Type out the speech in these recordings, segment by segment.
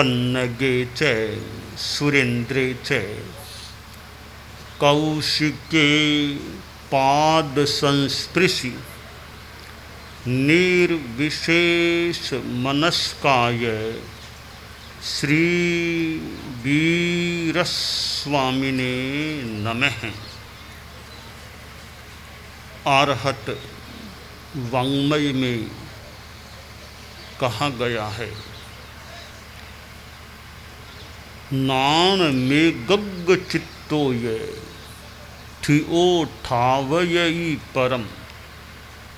पन्नगे च सुरेन्द्रे च कौशिके पाद संस्पृशि निर्विशेष मनस्काय श्री वीरस्वामिने नमः। आरहत वाङ्मय में कहा गया है, नान में गग्ग चित्तो ये ठिओ ठावयई परम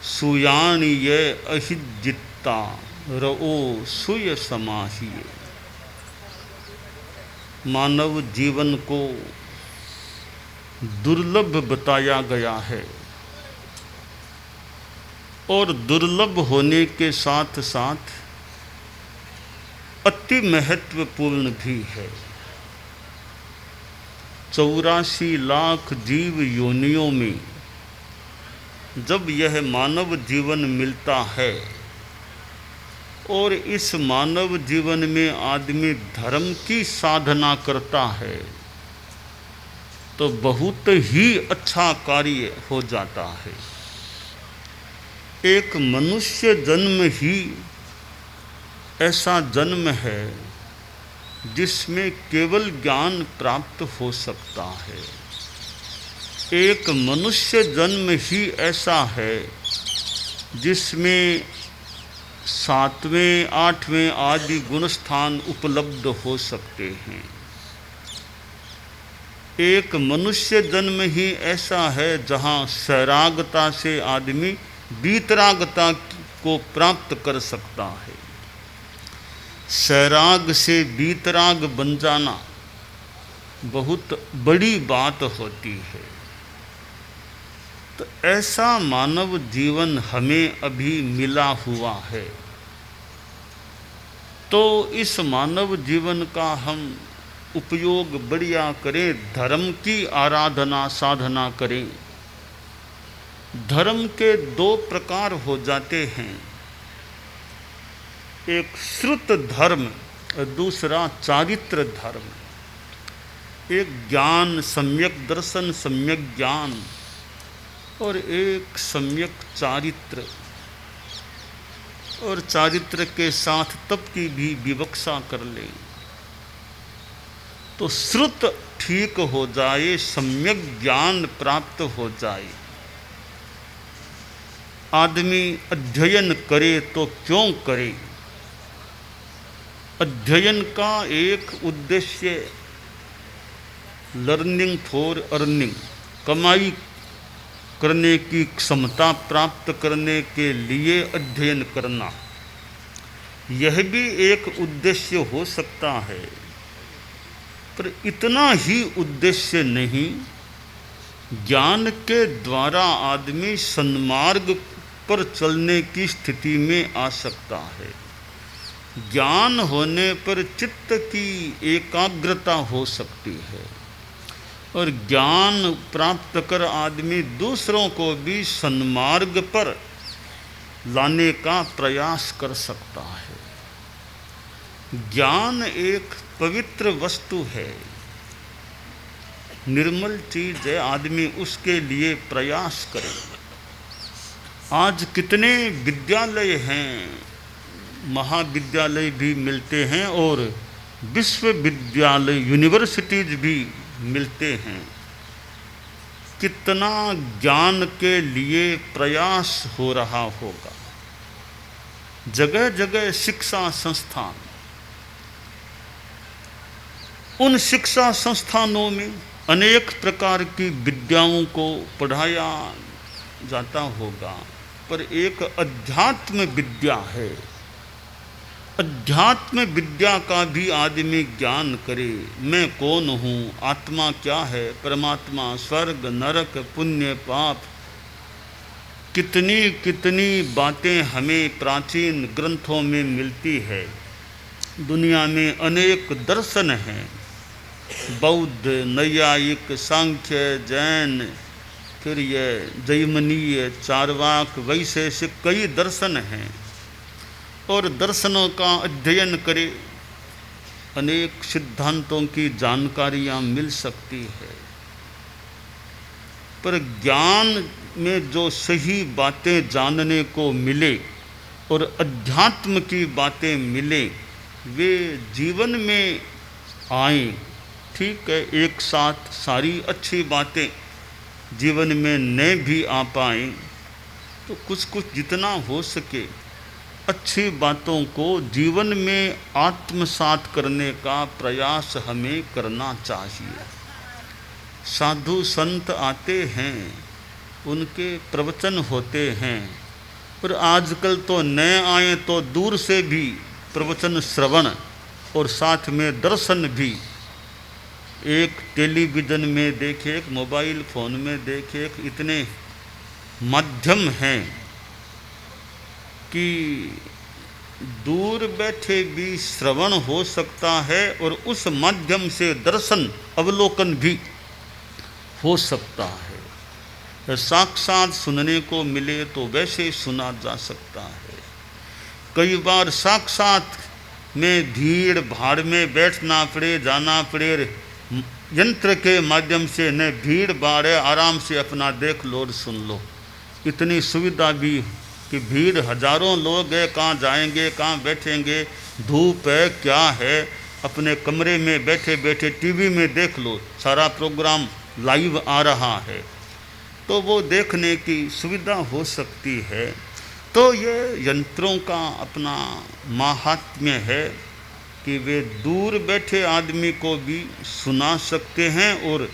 सुयानि ये अहिजित्ता रओ सुय समाहिये। मानव जीवन को दुर्लभ बताया गया है और दुर्लभ होने के साथ साथ अति महत्वपूर्ण भी है। 84 लाख जीव योनियों में जब यह मानव जीवन मिलता है और इस मानव जीवन में आदमी धर्म की साधना करता है तो बहुत ही अच्छा कार्य हो जाता है। एक मनुष्य जन्म ही ऐसा जन्म है जिसमें केवल ज्ञान प्राप्त हो सकता है। एक मनुष्य जन्म ही ऐसा है जिसमें 7वें 8वें आदि गुण स्थान उपलब्ध हो सकते हैं। एक मनुष्य जन्म ही ऐसा है जहाँ सैरागता से आदमी वीतरागता को प्राप्त कर सकता है। सैराग से वीतराग बन जाना बहुत बड़ी बात होती है। तो ऐसा मानव जीवन हमें अभी मिला हुआ है, तो इस मानव जीवन का हम उपयोग बढ़िया करें, धर्म की आराधना साधना करें। धर्म के 2 प्रकार हो जाते हैं, एक श्रुत धर्म और दूसरा चारित्र धर्म। एक ज्ञान सम्यक दर्शन सम्यक ज्ञान और एक सम्यक चारित्र। और चारित्र के साथ तप की भी विवक्षा कर लें तो श्रुत ठीक हो जाए, सम्यक ज्ञान प्राप्त हो जाए। आदमी अध्ययन करे तो क्यों करे? अध्ययन का एक उद्देश्य लर्निंग फॉर अर्निंग, कमाई करने की क्षमता प्राप्त करने के लिए अध्ययन करना, यह भी एक उद्देश्य हो सकता है, पर इतना ही उद्देश्य नहीं। ज्ञान के द्वारा आदमी सन्मार्ग पर चलने की स्थिति में आ सकता है। ज्ञान होने पर चित्त की एकाग्रता हो सकती है और ज्ञान प्राप्त कर आदमी दूसरों को भी सन्मार्ग पर लाने का प्रयास कर सकता है। ज्ञान एक पवित्र वस्तु है, निर्मल चीज है, आदमी उसके लिए प्रयास करे। आज कितने विद्यालय हैं, महाविद्यालय भी मिलते हैं और विश्वविद्यालय यूनिवर्सिटीज भी मिलते हैं। कितना ज्ञान के लिए प्रयास हो रहा होगा। जगह जगह शिक्षा संस्थान, उन शिक्षा संस्थानों में अनेक प्रकार की विद्याओं को पढ़ाया जाता होगा, पर एक अध्यात्म विद्या है। अध्यात्म विद्या का भी आदमी ज्ञान करे। मैं कौन हूँ, आत्मा क्या है, परमात्मा, स्वर्ग नरक, पुण्य पाप, कितनी कितनी बातें हमें प्राचीन ग्रंथों में मिलती है। दुनिया में अनेक दर्शन हैं, बौद्ध, नैयायिक, सांख्य, जैन, फिर ये जैमिनीय, चारवाक, वैशेषिक, कई दर्शन हैं। और दर्शनों का अध्ययन करे अनेक सिद्धांतों की जानकारियाँ मिल सकती है, पर ज्ञान में जो सही बातें जानने को मिले और अध्यात्म की बातें मिले वे जीवन में आए। ठीक है, एक साथ सारी अच्छी बातें जीवन में न भी आ पाए तो कुछ कुछ जितना हो सके अच्छी बातों को जीवन में आत्मसात करने का प्रयास हमें करना चाहिए। साधु संत आते हैं, उनके प्रवचन होते हैं, और आजकल तो नए आए तो दूर से भी प्रवचन श्रवण और साथ में दर्शन भी, एक टेलीविज़न में देखे, एक मोबाइल फ़ोन में देखे, एक इतने माध्यम हैं कि दूर बैठे भी श्रवण हो सकता है और उस माध्यम से दर्शन अवलोकन भी हो सकता है। साक्षात सुनने को मिले तो वैसे सुना जा सकता है। कई बार साक्षात में भीड़ भाड़ में बैठना पड़े, जाना पड़े, यंत्र के माध्यम से न भीड़ भाड़ है, आराम से अपना देख लो और सुन लो। इतनी सुविधा भी कि भीड़ हजारों लोग है, कहाँ जाएंगे, कहाँ बैठेंगे, धूप है, क्या है, अपने कमरे में बैठे बैठे टीवी में देख लो, सारा प्रोग्राम लाइव आ रहा है, तो वो देखने की सुविधा हो सकती है। तो ये यंत्रों का अपना माहात्म्य है कि वे दूर बैठे आदमी को भी सुना सकते हैं और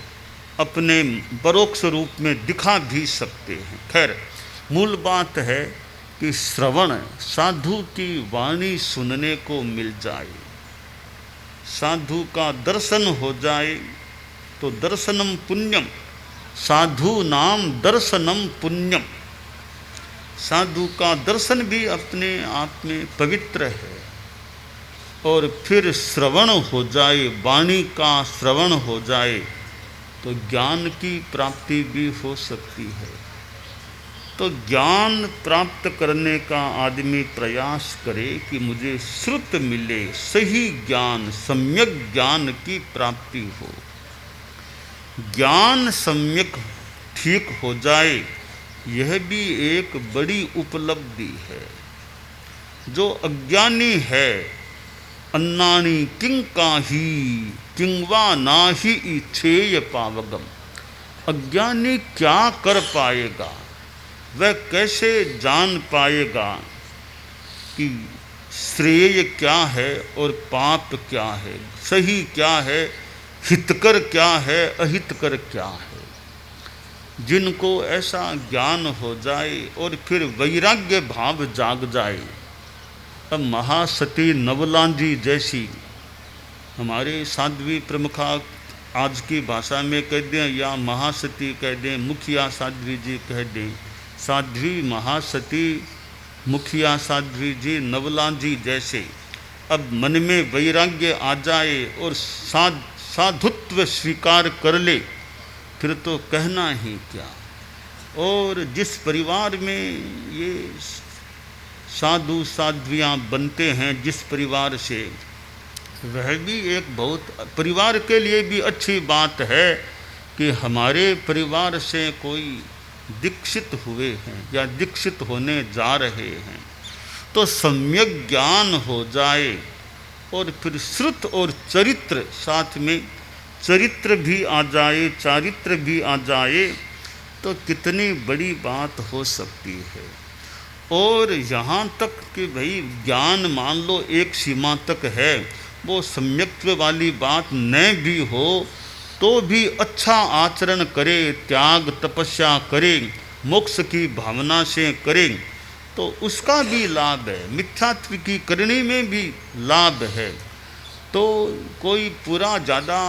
अपने परोक्ष रूप में दिखा भी सकते हैं। खैर, मूल बात है कि श्रवण, साधु की वाणी सुनने को मिल जाए, साधु का दर्शन हो जाए तो दर्शनम पुण्यम, साधु नाम दर्शनम पुण्यम। साधु का दर्शन भी अपने आप में पवित्र है। और फिर श्रवण हो जाए, वाणी का श्रवण हो जाए तो ज्ञान की प्राप्ति भी हो सकती है। तो ज्ञान प्राप्त करने का आदमी प्रयास करे कि मुझे श्रुत मिले, सही ज्ञान, सम्यक ज्ञान की प्राप्ति हो। ज्ञान सम्यक ठीक हो जाए, यह भी एक बड़ी उपलब्धि है। जो अज्ञानी है, अन्नानि किं काही किं वा नाहि इच्छेय पावगम, अज्ञानी क्या कर पाएगा, वह कैसे जान पाएगा कि श्रेय क्या है और पाप क्या है, सही क्या है, हितकर क्या है, अहितकर क्या है। जिनको ऐसा ज्ञान हो जाए और फिर वैराग्य भाव जाग जाए, अब महासती नवलां जी जैसी, हमारे साध्वी प्रमुखा आज की भाषा में कह दें या महासती कह दें, मुखिया साध्वी जी कह दें, साध्वी महासती मुखिया साध्वी जी नवलां जी जैसे अब मन में वैराग्य आ जाए और साधुत्व स्वीकार कर ले, फिर तो कहना ही क्या। और जिस परिवार में ये साधु साध्वियाँ बनते हैं, जिस परिवार से, वह भी एक बहुत परिवार के लिए भी अच्छी बात है कि हमारे परिवार से कोई दीक्षित हुए हैं या दीक्षित होने जा रहे हैं। तो सम्यक ज्ञान हो जाए और फिर श्रुत और चरित्र, साथ में चरित्र भी आ जाए, चारित्र भी आ जाए, तो कितनी बड़ी बात हो सकती है। और यहाँ तक कि भाई ज्ञान मान लो एक सीमा तक है, वो सम्यक्त्व वाली बात न भी हो तो भी अच्छा आचरण करे, त्याग तपस्या करे, मोक्ष की भावना से करे, तो उसका भी लाभ है। मिथ्यात्व की करनी में भी लाभ है। तो कोई पूरा ज़्यादा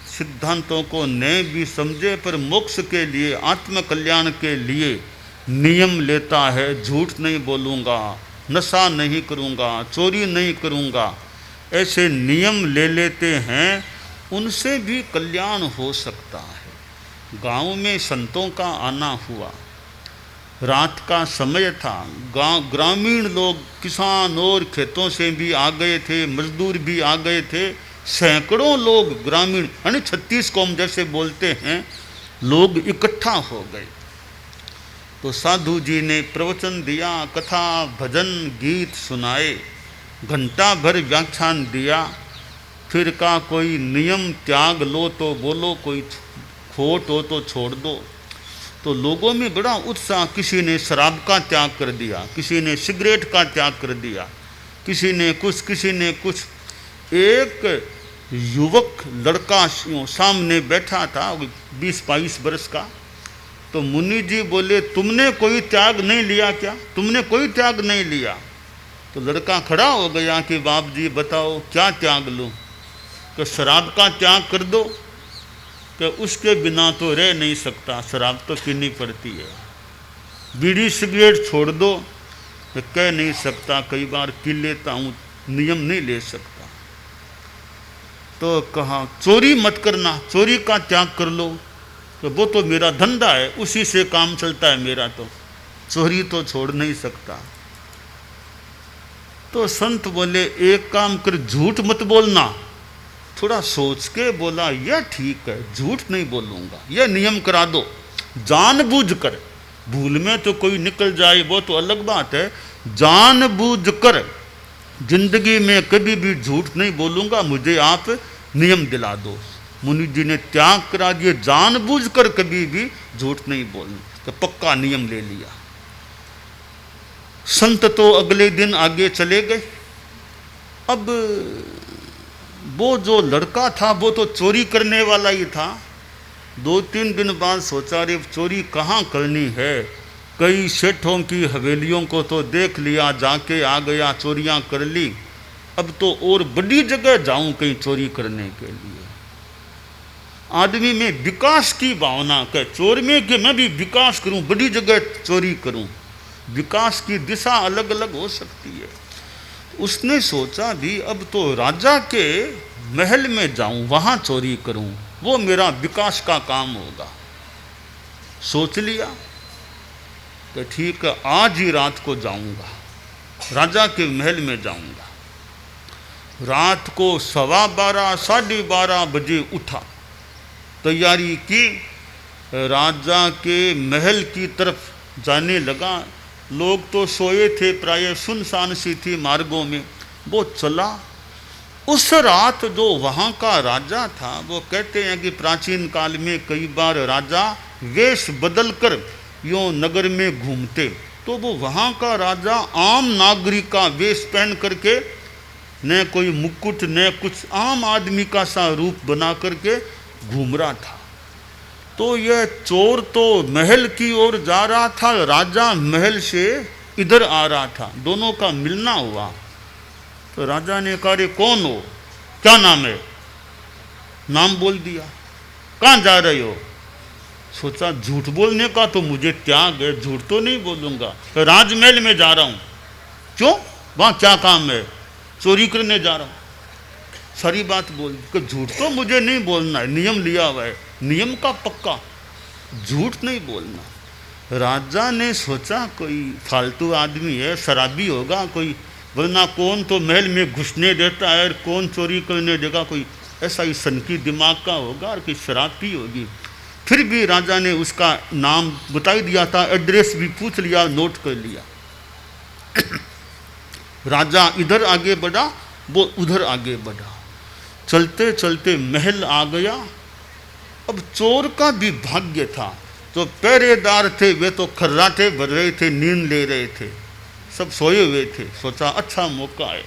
सिद्धांतों को न भी समझे पर मोक्ष के लिए, आत्म कल्याण के लिए नियम लेता है, झूठ नहीं बोलूँगा, नशा नहीं करूँगा, चोरी नहीं करूँगा, ऐसे नियम ले लेते हैं, उनसे भी कल्याण हो सकता है। गांव में संतों का आना हुआ रात का समय था, गांव ग्रामीण लोग, किसान और खेतों से भी आ गए थे, मजदूर भी आ गए थे, सैकड़ों लोग ग्रामीण यानी 36 कौम जैसे बोलते हैं, लोग इकट्ठा हो गए। तो साधु जी ने प्रवचन दिया, कथा भजन गीत सुनाए, घंटा भर व्याख्यान दिया। फिर का कोई नियम त्याग लो तो बोलो, कोई खोट हो तो छोड़ दो। तो लोगों में बड़ा उत्साह, किसी ने शराब का त्याग कर दिया, किसी ने सिगरेट का त्याग कर दिया, किसी ने कुछ, किसी ने कुछ। एक युवक लड़का सामने बैठा था, 20-22 वर्ष का। तो मुनि जी बोले, तुमने कोई त्याग नहीं लिया क्या? तुमने कोई त्याग नहीं लिया? तो लड़का खड़ा हो गया कि बाप जी बताओ क्या त्याग लूँ? कि शराब का त्याग कर दो, कि उसके बिना तो रह नहीं सकता, शराब तो पीनी पड़ती है। बीड़ी सिगरेट छोड़ दो, तो कह नहीं सकता, कई बार पी लेता हूँ, नियम नहीं ले सकता। तो कहा चोरी मत करना, चोरी का त्याग कर लो, तो वो तो मेरा धंधा है, उसी से काम चलता है मेरा, तो चोरी तो छोड़ नहीं सकता। तो संत बोले एक काम कर, झूठ मत बोलना। थोड़ा सोच के बोला, यह ठीक है, झूठ नहीं बोलूँगा, यह नियम करा दो जानबूझकर। भूल में तो कोई निकल जाए वो तो अलग बात है, जानबूझकर जिंदगी में कभी भी झूठ नहीं बोलूँगा, मुझे आप नियम दिला दो। मुनि जी ने त्याग करा दिए, जानबूझकर कभी भी झूठ नहीं बोलना, तो पक्का नियम ले लिया। संत तो अगले दिन आगे चले गए। अब वो जो लड़का था वो तो चोरी करने वाला ही था। 2-3 दिन बाद सोचा, रे चोरी कहाँ करनी है, कई सेठों की हवेलियों को तो देख लिया, जाके आ गया, चोरियां कर ली। अब तो और बड़ी जगह जाऊं कहीं चोरी करने के लिए। आदमी में विकास की भावना के, चोर में कि मैं भी विकास करूं, बड़ी जगह चोरी करूं। विकास की दिशा अलग अलग हो सकती है। उसने सोचा भी अब तो राजा के महल में जाऊं, वहां चोरी करूं, वो मेरा विकास का काम होगा। सोच लिया तो ठीक है, आज ही रात को जाऊंगा, राजा के महल में जाऊंगा। रात को 12:15 12:30 बजे उठा, तैयारी की, राजा के महल की तरफ जाने लगा। लोग तो सोए थे, प्राय सुनसान सी थी मार्गों में। वो चला। उस रात जो वहाँ का राजा था, वो कहते हैं कि प्राचीन काल में कई बार राजा वेश बदल कर यूँ नगर में घूमते, तो वो वहाँ का राजा आम नागरिक का वेश पहन करके, न कोई मुकुट न कुछ, आम आदमी का सा रूप बना करके घूम रहा था। तो यह चोर तो महल की ओर जा रहा था, राजा महल से इधर आ रहा था, दोनों का मिलना हुआ। तो राजा ने कहा, रे कौन हो, क्या नाम है? नाम बोल दिया। कहाँ जा रहे हो? सोचा झूठ बोलने का तो मुझे त्याग है, झूठ तो नहीं बोलूँगा। तो राजमहल में जा रहा हूँ। क्यों? वहाँ क्या काम है? चोरी करने जा रहा हूँ। सारी बात बोल दी। झूठ तो मुझे नहीं बोलना है, नियम लिया हुआ है, नियम का पक्का, झूठ नहीं बोलना। राजा ने सोचा कोई फालतू आदमी है, शराबी होगा कोई, वरना कौन तो महल में घुसने देता है और कौन चोरी करने देगा, कोई ऐसा ही सनकी दिमाग का होगा और कोई शराब पी होगी। फिर भी राजा ने उसका नाम बता ही दिया था, एड्रेस भी पूछ लिया, नोट कर लिया। राजा इधर आगे बढ़ा, वो उधर आगे बढ़ा। चलते चलते महल आ गया। अब चोर का भी भाग्य था, तो पहरेदार थे वे तो खर्राटे भर रहे थे, नींद ले रहे थे, सब सोए हुए थे। सोचा अच्छा मौका है।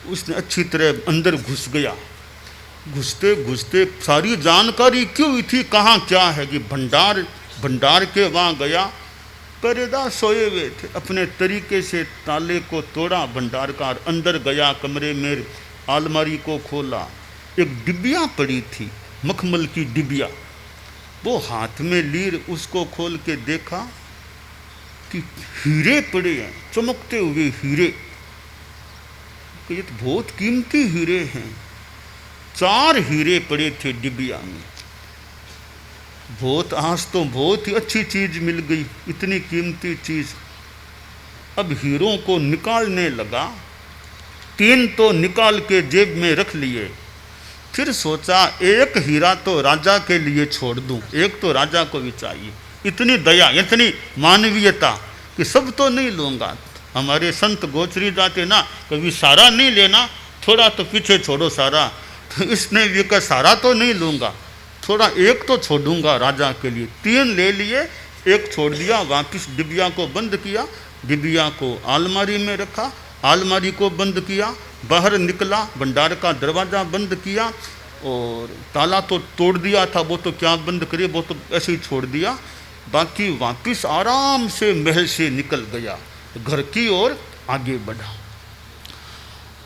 उसने अच्छी तरह अंदर घुस गया। घुसते घुसते सारी जानकारी क्यों हुई थी, कहाँ क्या है, कि भंडार के वहाँ गया। पहरेदार सोए हुए थे, अपने तरीके से ताले को तोड़ा भंडार का, अंदर गया कमरे में, अलमारी को खोला। एक डिबिया पड़ी थी, मखमल की डिबिया, वो हाथ में ली, उसको खोल के देखा कि हीरे पड़े हैं, चमकते हुए हीरे। ये तो बहुत कीमती हीरे हैं। 4 हीरे पड़े थे डिबिया में। बहुत आज तो बहुत ही अच्छी चीज़ मिल गई, इतनी कीमती चीज़। अब हीरों को निकालने लगा, 3 तो निकाल के जेब में रख लिए। फिर सोचा एक हीरा तो राजा के लिए छोड़ दूं, एक तो राजा को भी चाहिए। इतनी दया, इतनी मानवीयता कि सब तो नहीं लूँगा। हमारे संत गोचरी जाते ना, कभी सारा नहीं लेना, थोड़ा तो पीछे छोड़ो सारा। तो इसने भी कहा सारा तो नहीं लूँगा, थोड़ा एक तो छोड़ूंगा राजा के लिए। 3 ले लिए, एक छोड़ दिया। वापिस डिबिया को बंद किया, डिबिया को अलमारी में रखा, अलमारी को बंद किया। बाहर निकला, भंडार का दरवाज़ा बंद किया और ताला तो तोड़ दिया था, वो तो क्या बंद करे, वो तो ऐसे ही छोड़ दिया। बाकी वापिस आराम से महल से निकल गया, घर की ओर आगे बढ़ा।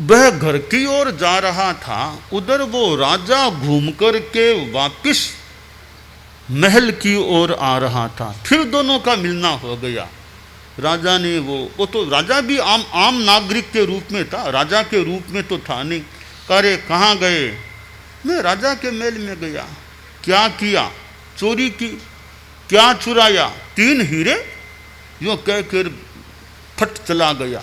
वह घर की ओर जा रहा था, उधर वो राजा घूम कर के वापिस महल की ओर आ रहा था। फिर दोनों का मिलना हो गया। राजा ने वो तो राजा भी आम नागरिक के रूप में था, राजा के रूप में तो था नहीं। अरे कहाँ गए? मैं राजा के महल में गया। क्या किया? चोरी की। क्या चुराया? 3 हीरे। यूँ कह कर फट चला गया।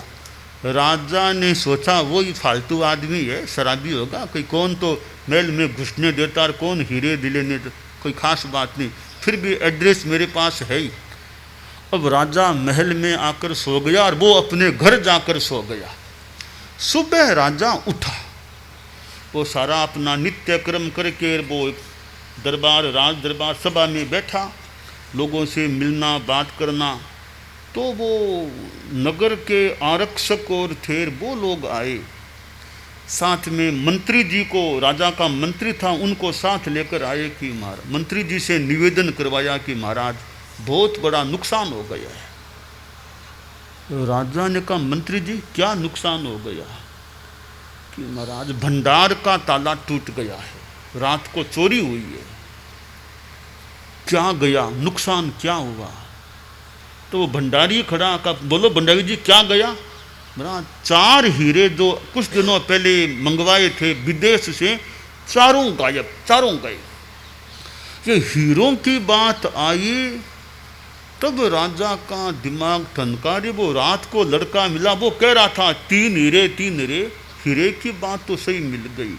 राजा ने सोचा वो ही फालतू आदमी है, शराबी होगा कोई, कौन तो महल में घुसने देता और कौन हीरे दिलेने, कोई खास बात नहीं। फिर भी एड्रेस मेरे पास है ही। अब राजा महल में आकर सो गया और वो अपने घर जाकर सो गया। सुबह राजा उठा, वो सारा अपना नित्य कर्म करके वो दरबार, राज दरबार सभा में बैठा, लोगों से मिलना बात करना। तो वो नगर के आरक्षक और थे वो लोग आए, साथ में मंत्री जी को, राजा का मंत्री था उनको साथ लेकर आए कि महाराज, मंत्री जी से निवेदन करवाया कि महाराज बहुत बड़ा नुकसान हो गया है। तो राजा ने कहा मंत्री जी क्या नुकसान हो गया? कि महाराज भंडार का ताला टूट गया है, रात को चोरी हुई है। क्या गया? नुकसान क्या हुआ? तो वो भंडारी खड़ा का, बोलो भंडारी जी क्या गया? महाराज 4 हीरे जो कुछ दिनों पहले मंगवाए थे विदेश से, चारों गायब, चारों गए। ये हीरों की बात आई तब राजा का दिमाग ठनका। रे वो रात को लड़का मिला, वो कह रहा था 3 हीरे 3 हीरे, हीरे की बात तो सही मिल गई,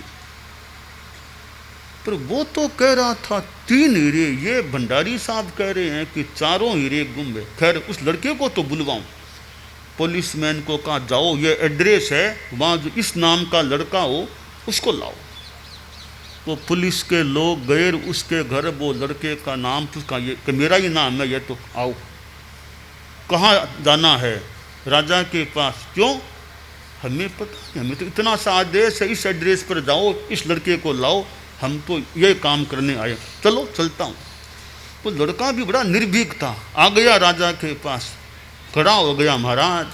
पर वो तो कह रहा था 3 हीरे। ये भंडारी साहब कह रहे हैं कि चारों हीरे गुम है। खैर उस लड़के को तो बुलवाऊं। पुलिसमैन को कहा जाओ ये एड्रेस है, वहाँ जो इस नाम का लड़का हो उसको लाओ। वो पुलिस के लोग गए उसके घर, वो लड़के का नाम पूछा, ये कि मेरा ही नाम है ये, तो आओ। कहाँ जाना है? राजा के पास। क्यों? हमें पता नहीं, हमें तो इतना सा आदेश है, इस एड्रेस पर जाओ, इस लड़के को लाओ, हम तो ये काम करने आए। चलो चलता हूँ। वो लड़का भी बड़ा निर्भीक था, आ गया राजा के पास, खड़ा हो गया। महाराज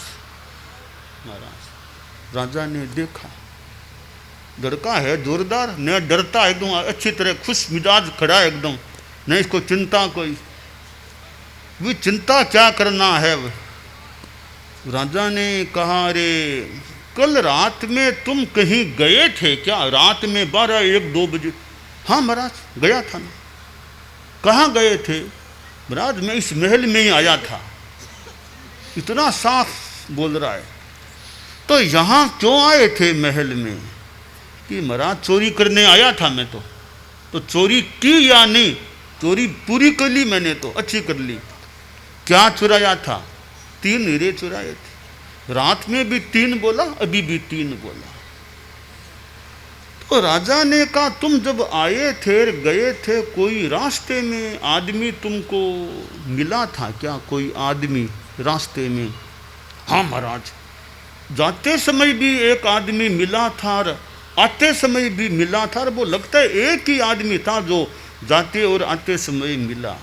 राजा ने देखा लड़का है जोरदार, न डरता, एकदम अच्छी तरह खुश मिजाज खड़ा एकदम, नहीं इसको चिंता कोई भी। चिंता क्या करना है? राजा ने कहा रे कल रात में तुम कहीं गए थे क्या? रात में 12-1-2 बजे। हाँ महाराज गया था ना। कहाँ गए थे? महाराज मैं इस महल में ही आया था। इतना साफ बोल रहा है। तो यहाँ क्यों आए थे महल में? कि महाराज चोरी करने आया था मैं तो चोरी की या नहीं? चोरी पूरी कर ली मैंने, तो अच्छी कर ली। क्या चुराया था? 3 हीरे चुराए थे। रात में भी 3 बोला, अभी भी 3 बोला। तो राजा ने कहा तुम जब आए थे गए थे, कोई रास्ते में आदमी तुमको मिला था क्या? कोई आदमी रास्ते में? हाँ महाराज जाते समय भी एक आदमी मिला था, आते समय भी मिला था। वो लगता है एक ही आदमी था जो जाते और आते समय मिला।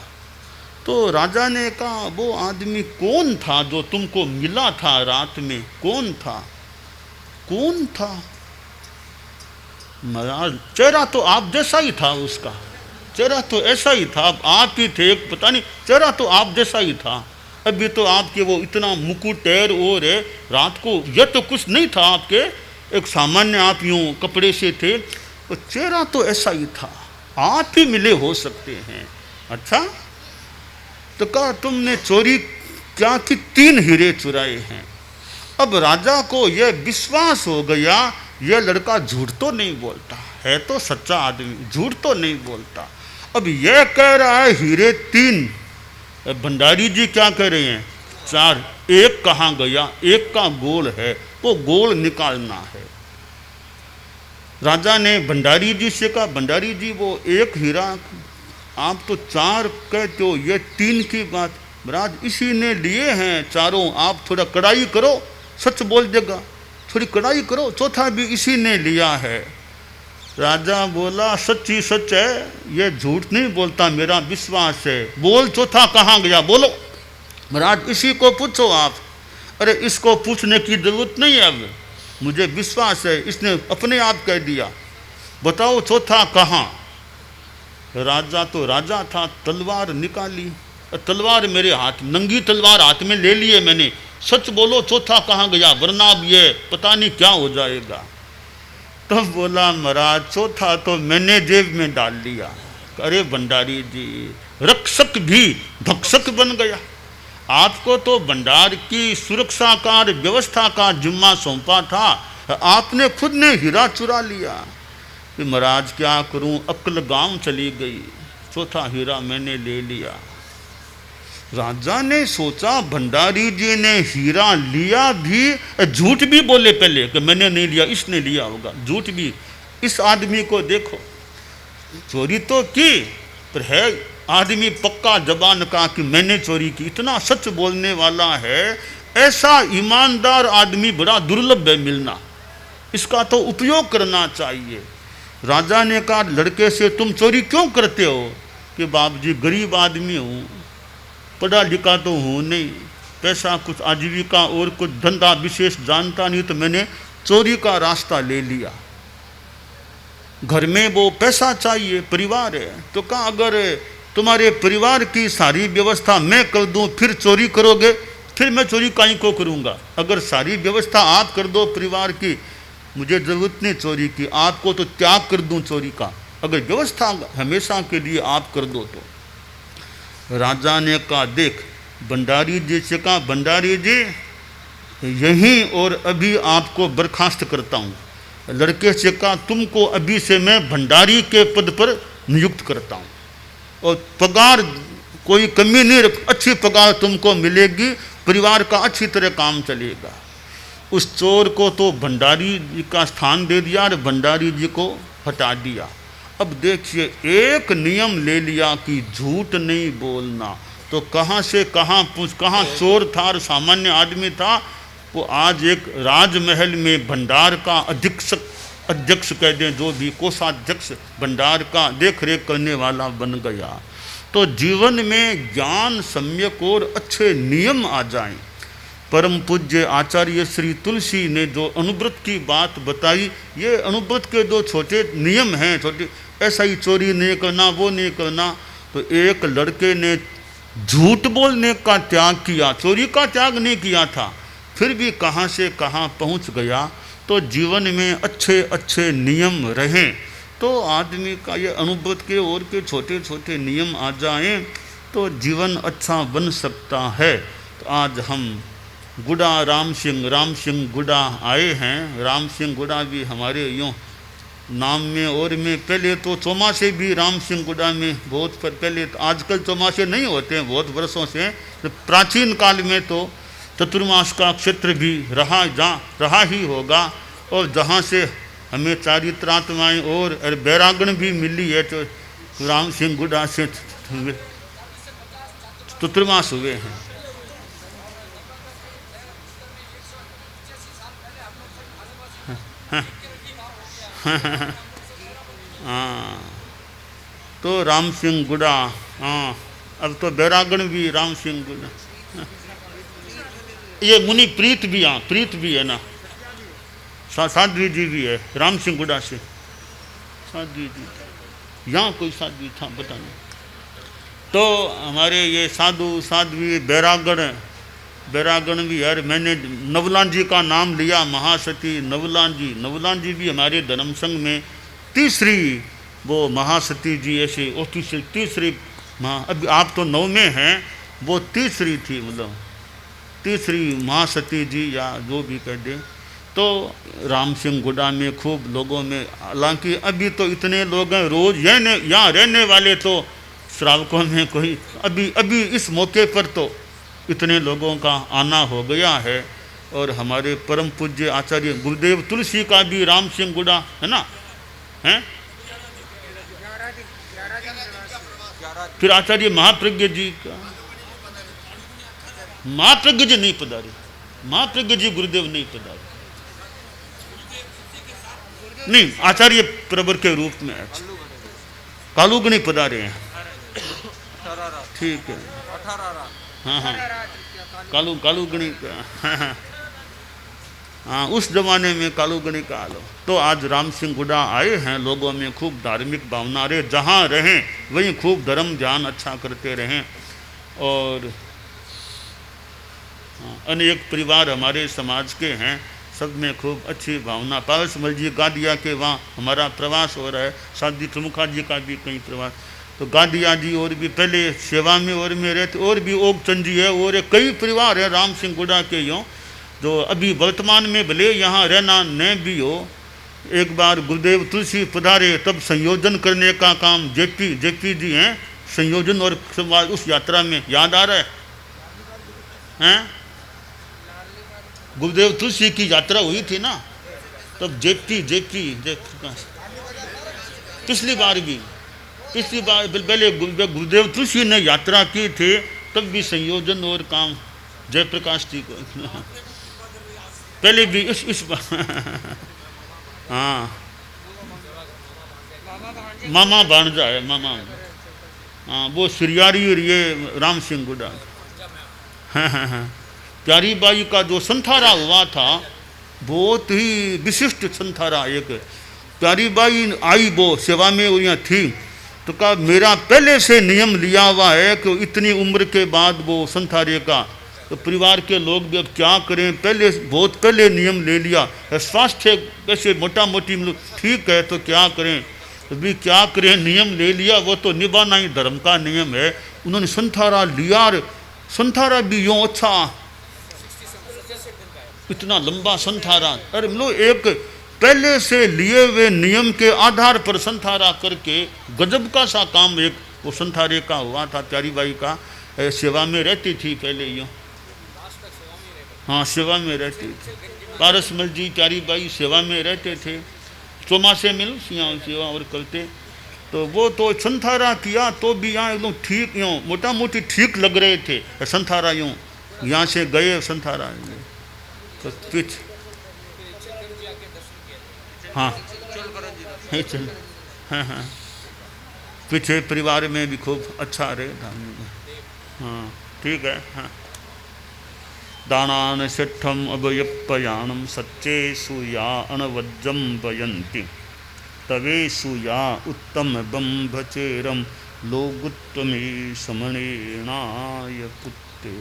तो राजा ने कहा वो आदमी कौन था जो तुमको मिला था रात में? कौन था? कौन था? महाराज चेहरा तो आप जैसा ही था, उसका चेहरा तो ऐसा ही था, आप ही थे, पता नहीं, चेहरा तो आप जैसा ही था। अभी तो आपके वो इतना मुकुट है और है, रात को यह तो कुछ नहीं था आपके, एक सामान्य आप यूँ कपड़े से थे, वो चेहरा तो ऐसा ही था। आप ही मिले हो सकते हैं। अच्छा, तो कहा तुमने चोरी क्या की? 3 हीरे चुराए हैं। अब राजा को यह विश्वास हो गया, यह लड़का झूठ तो नहीं बोलता है, तो सच्चा आदमी, झूठ तो नहीं बोलता। अब यह कह रहा है हीरे 3, भंडारी जी क्या कह रहे हैं 4, एक कहाँ गया? एक का गोल है, वो गोल निकालना है। राजा ने भंडारी जी से कहा, भंडारी जी वो एक हीरा, आप तो 4 कहते हो, ये 3 की बात। महाराज इसी ने लिए हैं चारों, आप थोड़ा कड़ाई करो, सच बोल देगा, थोड़ी कड़ाई करो, चौथा भी इसी ने लिया है। राजा बोला सच ही सच है, ये झूठ नहीं बोलता, मेरा विश्वास है। बोल चौथा कहाँ गया, बोलो। महाराज इसी को पूछो आप। अरे इसको पूछने की जरूरत नहीं है, अब मुझे विश्वास है, इसने अपने आप कह दिया, बताओ चौथा कहाँ। राजा तो राजा था, तलवार निकाली, तलवार मेरे हाथ, नंगी तलवार हाथ में ले लिए मैंने, सच बोलो चौथा कहाँ गया, वरना अब ये पता नहीं क्या हो जाएगा। तो बोला महाराज चौथा तो मैंने जेब में डाल लिया। अरे भंडारी जी, रक्षक भी भक्षक बन गया। आपको तो भंडार की सुरक्षा का, व्यवस्था का जिम्मा सौंपा था, आपने खुद ने हीरा चुरा लिया। कि महाराज क्या करूं, अक्ल गांव चली गई, चौथा हीरा मैंने ले लिया। राजा ने सोचा भंडारी जी ने हीरा लिया भी, झूठ भी बोले पहले कि मैंने नहीं लिया, इसने लिया होगा, झूठ भी। इस आदमी को देखो, चोरी तो की पर है आदमी पक्का जबान का कि मैंने चोरी की, इतना सच बोलने वाला है। ऐसा ईमानदार आदमी बड़ा दुर्लभ है मिलना, इसका तो उपयोग करना चाहिए। राजा ने कहा लड़के से तुम चोरी क्यों करते हो? कि बाप जी गरीब आदमी हूँ, पढ़ा लिखा तो हूँ नहीं, पैसा कुछ आजीविका और कुछ धंधा विशेष जानता नहीं, तो मैंने चोरी का रास्ता ले लिया। घर में वो पैसा चाहिए, परिवार है, तो कहा अगर तुम्हारे परिवार की सारी व्यवस्था मैं कर दूं फिर चोरी करोगे, फिर मैं चोरी काहे को करूँगा। अगर सारी व्यवस्था आप कर दो परिवार की, मुझे ज़रूरत नहीं चोरी की, आपको तो त्याग कर दूं चोरी का, अगर व्यवस्था हमेशा के लिए आप कर दो तो। राजा ने कहा देख, भंडारी जी से कहा भंडारी जी यहीं और अभी आपको बर्खास्त करता हूँ। लड़के से कहा तुमको अभी से मैं भंडारी के पद पर नियुक्त करता हूँ और पगार कोई कमी नहीं, अच्छी पगार तुमको मिलेगी, परिवार का अच्छी तरह काम चलेगा। उस चोर को तो भंडारी जी का स्थान दे दिया और भंडारी जी को हटा दिया। अब देखिए एक नियम ले लिया कि झूठ नहीं बोलना, तो कहाँ से कहाँ कहाँ चोर था और सामान्य आदमी था, वो आज एक राजमहल में भंडार का अध्यक्ष कह दें, जो भी कोषाध्यक्ष भंडार का देख रेख करने वाला बन गया। तो जीवन में ज्ञान सम्यक और अच्छे नियम आ जाएं। परम पूज्य आचार्य श्री तुलसी ने जो अनुव्रत की बात बताई, ये अनुव्रत के दो छोटे नियम हैं, छोटे, ऐसा ही चोरी नहीं करना, वो नहीं करना। तो एक लड़के ने झूठ बोलने का त्याग किया, चोरी का त्याग नहीं किया था, फिर भी कहाँ से कहाँ पहुँच गया। तो जीवन में अच्छे अच्छे नियम रहें तो आदमी का ये अनुव्रत के और के छोटे छोटे नियम आ जाएं तो जीवन अच्छा बन सकता है। तो आज हम गुड़ा राम सिंह गुड़ा आए हैं। राम सिंह गुड़ा भी हमारे यूँ नाम में और में, पहले तो चौमासे भी राम सिंह गुड़ा में बहुत पहले, तो आजकल चौमासे नहीं होते हैं बहुत वर्षों से, तो प्राचीन काल में तो चतुर्मास का क्षेत्र भी रहा ही होगा। और जहाँ से हमें चारित्रात्माएँ और बैरागण भी मिली है, तो राम सिंह गुड़ा से चतुर्मास हुए हैं। हाँ, तो राम सिंह गुड़ा, हाँ अब तो बैरागण भी राम सिंह गुड़ा, ये मुनि प्रीत भी, हाँ प्रीत भी है ना, साध्वी जी भी है राम सिंह गुड़ा से, साध्वी जी, यहाँ कोई साध्वी था पता नहीं। तो हमारे ये साधु साध्वी बैरागण भी है। मैंने नवलान जी का नाम लिया, महासती नवलान जी भी हमारे धर्म संघ में तीसरी वो महासती जी ऐसे तीसरी माँ अभी आप तो 9 में हैं, वो तीसरी थी, मतलब तीसरी माँ सती जी या जो भी कह दे। तो राम सिंह गुडा में खूब लोगों में, हालांकि अभी तो इतने लोग हैं रोज़ यहाँ रहने वाले, तो श्रावकों में कोई अभी अभी इस मौके पर तो इतने लोगों का आना हो गया है। और हमारे परम पूज्य आचार्य गुरुदेव तुलसी का भी राम सिंह गुडा है ना, हैं? फिर आचार्य महाप्रज्ञ जी का, महाप्रज्ञ जी नहीं पधारे, महाप्रज्ञ जी गुरुदेव नहीं पधारे, नहीं आचार्य प्रवर के रूप में। कालूग नहीं पधारे हैं, ठीक है, हाँ हाँ, कालूगणी हाँ, उस जमाने में कालूगणी काल। तो आज राम सिंह गुडा आए हैं, लोगों में खूब धार्मिक भावना रहे, जहाँ रहें वहीं खूब धर्म ध्यान अच्छा करते रहें। और अनेक परिवार हमारे समाज के हैं, सब में खूब अच्छी भावना। पारसमल जी गादिया के वहाँ हमारा प्रवास हो रहा है, साधी प्रमुखा जी का भी कहीं प्रवास। तो गादिया जी और भी पहले सेवा में और में रहते, और भी ओगचंद जी है, और कई परिवार है राम सिंह गुडा के यूँ, जो अभी वर्तमान में भले यहाँ रहना न भी हो। एक बार गुरुदेव तुलसी पधारे तब संयोजन करने का काम जेपी जी हैं, संयोजन और समाज उस यात्रा में, याद आ रहा है? गुरुदेव तुलसी की यात्रा हुई थी ना, तब जेपी पिछली बार पहले गुरुदेव तुलसी ने यात्रा की थी, तब भी संयोजन और काम जयप्रकाश जी को पहले भी इस हाँ, मामा भाणजा है, मामा, हाँ, वो सिरियारी और ये राम सिंह गुडा। हाँ, प्यारी बाई का जो संथारा हुआ था बहुत ही विशिष्ट संथारा। एक प्यारी बाई आई, वो सेवा में और यहाँ थी, तो कहा मेरा पहले से नियम लिया हुआ है कि इतनी उम्र के बाद वो संथारे का, तो परिवार के लोग भी अब क्या करें, पहले बहुत पहले नियम ले लिया, स्वास्थ्य वैसे मोटा मोटी मतलब ठीक है, तो क्या करें, तो भी क्या करें, नियम ले लिया, वो तो निभाना ही धर्म का नियम है। उन्होंने संथारा लिया, संथारा भी यूँ अच्छा, इतना लंबा संथारा, अरे मतलब एक पहले से लिए हुए नियम के आधार पर संथारा करके गजब का सा काम एक वो संथारे का हुआ था। प्यारी बाई का सेवा में रहती थी पहले यूँ, हाँ सेवा में रहती थी। पारसमल जी प्यारी बाई सेवा में रहते थे, चौमासे मिल सेवा और करते, तो वो तो संथारा किया तो भी यहाँ एकदम ठीक यूँ मोटा मोटी ठीक लग रहे थे संथारा। यूँ यहाँ से गए संथारा तो पिछ, हाँ चल, हाँ पीछे परिवार में भी खूब अच्छा रहे, हाँ ठीक है। हाँ, दानान सिद्धम अभयपयाणम सच्चे सुया अनवज्जम वयंती तवे सुया उत्तम बंभचेरम लोगुत्तमे समणेनाय पुत्ते।